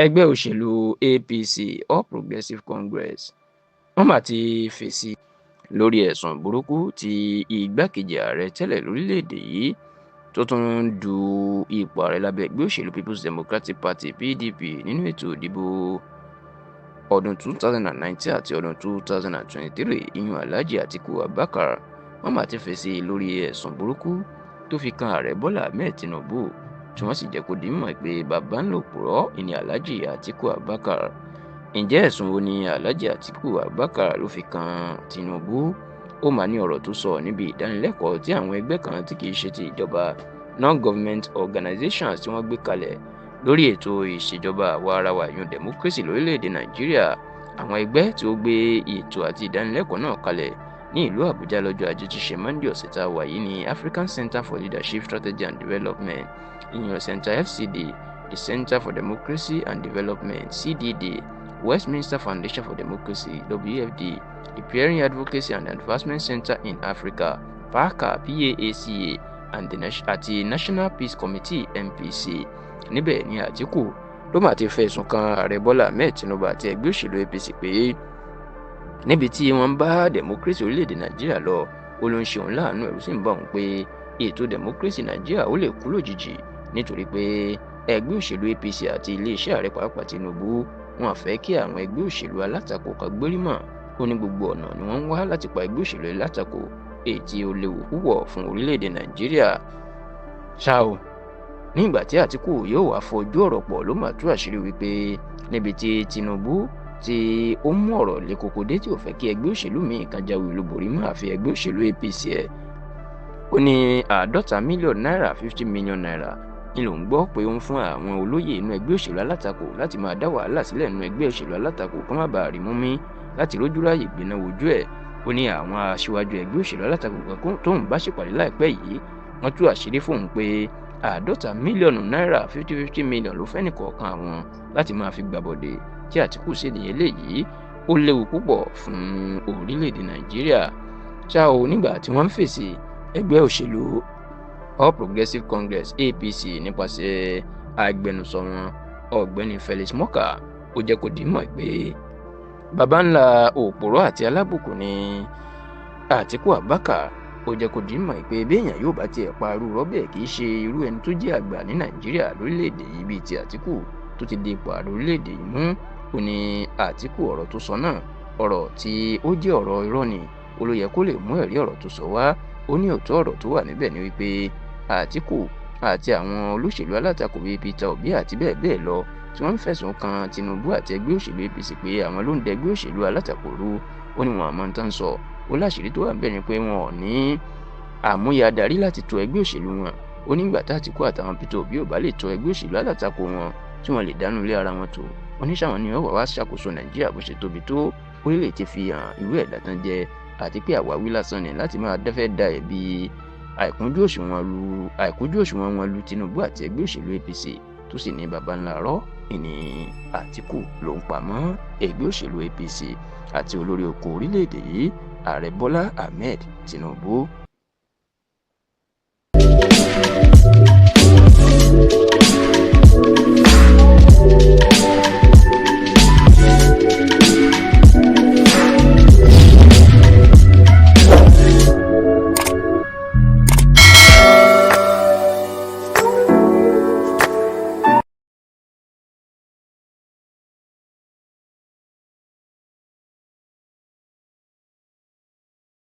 ẹgbẹ́ òṣèlú APC All Progressives Congress wọ́n mà ti fèsì lórí ẹ̀sùn burúkú tí igbákejì ààrẹ tẹ́lẹ̀ lórílẹ̀‐èdè yìí tó tún ń du ipò ààrẹ lábẹ́ ẹgbẹ́ òṣèlú People's Democratic Party PDP nínú ètò ìdìbò ọdún 2019 àti ọdún 2023 ìyún Alhaji Atiku Abubakar wọ́n mà ti fèsì lórí ẹ̀sùn burúkú tó fi kan ààrẹ Bọ́lá Ahmed Tinubu tí wọ́n sì jẹ́ kó di mímọ̀ pé bàbá ńlá òpùrọ́ ìní Alhaji Atiku Abubakar. Ǹjẹ́ ẹ̀sùn wo ni Alhaji Atiku Abubakar ló fi kan Tinubu? Ó mà ní ọ̀rọ̀ tó sọ níbi ìdánilẹ́kọ̀ọ́ tí àwọn ẹgbẹ́ kan tí kìí ṣe ti ìjọba non-government organizations tí wọ́n gbé kalẹ̀ lórí ètò ìṣèjọba àwa ara wa ìyún democracy lórílẹ̀‐èdè Nàìjíríà. Àwọn ẹgbẹ́ tí ó gbé ètò àti ìdánilẹ́kọ̀ọ́ náà kalẹ̀ ní ìlú Àbújá lọ́jọ́ Ajé tí ṣe Monday ọ̀sẹ̀ tá a wà yìí ní African Center for Leadership Strategy and Development ìyún Center FCD, the Center for Democracy and Development CDD, Westminster Foundation for Democracy WFD, the Peering Advocacy and Advancement Center in Africa PACA àti National Peace Committee NPC. Níbẹ̀ ni Àtíkù ló mà ti fẹ̀sùn kan ààrẹ Bọ́lá Ahmed Tinubu àti ẹgbẹ́ òṣèlú APC pé níbi tí wọ́n bá democracy orílẹ̀-èdè Nàìjíríà lọ ó ló ń ṣe òun láàánú, ẹ̀rù sì ń bà òun pé ètò democracy Nàìjíríà ó lè kú lójijì nítorí pé ẹgbẹ́ òṣèlú APC àti iléeṣẹ́ ààrẹ pàápàá Tinubu wọn fẹ́ kí àwọn ẹgbẹ́ òṣèlú alátakò kan gbérímọ̀. Ó ní gbogbo ọ̀nà ni wọ́n ń wá láti pa ẹgbẹ́ òṣèlú alátakò èyí tí ó léwu púpọ̀ fún orílẹ̀-èdè Nàìjíríà. Ṣá o, nígbà tí Àtíkù yóò wá fojú ọ̀rọ̀ pọ̀ ló mà tú àṣírí wípé níbi tí Tinubu tí ó mú ọ̀rọ̀ lé koko dé tí ò fẹ́ kí ẹgbẹ́ òṣèlú míì kan jáwé olúborí mọ́ àfi ẹgbẹ́ òṣèlú APC ẹ̀. Ó ní 50 mílíọ̀nù náírà 50 mílíọ̀nù náírà ni lòun gbọ́ pé ó ń fún àwọn olóyè inú ẹgbẹ́ òṣèlú alátakò láti máa dá wàhálà sílẹ̀ nínú ẹgbẹ́ òṣèlú alátakò kó má bàa rí mú mí láti rójú ráàyè gbéná wojú ẹ̀. Ó ní àwọn aṣíwájú ẹgbẹ́ òṣèlú alátakò kan tóun bá ṣèpàdé láìpẹ́ yìí wọ́n tú àṣírí fóun pé 50 mílíọ̀nù náírà 50 mílíọ̀nù ló fẹ́ nìkọ̀ọ̀kan àwọn láti máa fi gbàbọ̀dé tí Àtíkù sì ní eléyìí ó léwu púpọ̀ fún orílẹ̀-èdè Nàìjíríà. Ṣá o, nígbà tí wọ́n ń fèsì, ẹgbẹ́ òṣèlú All Progressives Congress APC nípasẹ̀ agbẹnusọ wọn ọ̀gbẹ́ni Felix Morka ó jẹ́ kó di mọ̀ pé bàbá ńlá òpòrọ́ àti alábùkù ni Atiku Abubakar. Ó jẹ́ kó di mọ̀ pé béèyàn yóò bá tiẹ̀ pa irú rọ́bẹ̀ kì í ṣe irú ẹni tó jẹ́ àgbà ní Nàìjíríà lórílẹ̀‐èdè yìí bíi ti Atiku tó ti di ipò ààrẹ orílẹ̀‐èdè yìí mú. Ó ní Atiku ọ̀rọ̀ tó sọ náà ọ̀rọ̀ tí ó jẹ́ ọ̀rọ̀ irọ́ ni, ó ló yẹ kó lè mú ẹ̀rí ọ̀rọ̀ tó sọ wá. Ó ní òótọ́ ọ̀rọ̀ tó wà níbẹ̀ ni wípé Atiku àti àwọn olóṣèlú alátakò bíi Peter Obi àti bẹ́ẹ̀ bẹ́ẹ̀ lọ tí wọ́n ń fẹ̀sùn kan Tinubu àti ẹgbẹ́ òṣèlú APC pé àwọn ló ń da ẹgbẹ́ òṣèlú alátakò rú. Ó ní wọn àmọ́ tán sọ, ó láṣìírí tó wà níbẹ̀ ni pé wọn ò ní àmúyẹ adarí láti tò ẹgbẹ́ òṣèlú wọn. Ó nígbà tá Atiku àtàwọn Peter Obi ò bá lè tò ẹgbẹ́ òṣèlú alátakò wọn tí wọ́n lè dánú ilé ara wọn tò, wọ́n ní sáwọn ni wọ́n wá ṣàkóso Nàìjíríà bó ṣe tóbi tó. Orílẹ̀ ti fi hàn irú ẹ̀dá tán jẹ́ àti pé àwáwí lásán ni láti máa dẹ́fẹ́ da ẹ̀bi àìkúnjú òṣùwọ̀n wọn lu Tinubu àti ẹgbẹ́ òṣèlú APC tó sì ní baba ńlá rọ́ ìní Àtíkù ló ń pamọ́ ẹgbẹ́ òṣèlú APC àti olórí oko orílẹ̀-èdè yìí ààrẹ Bọ́lá Ahmed Tinubu.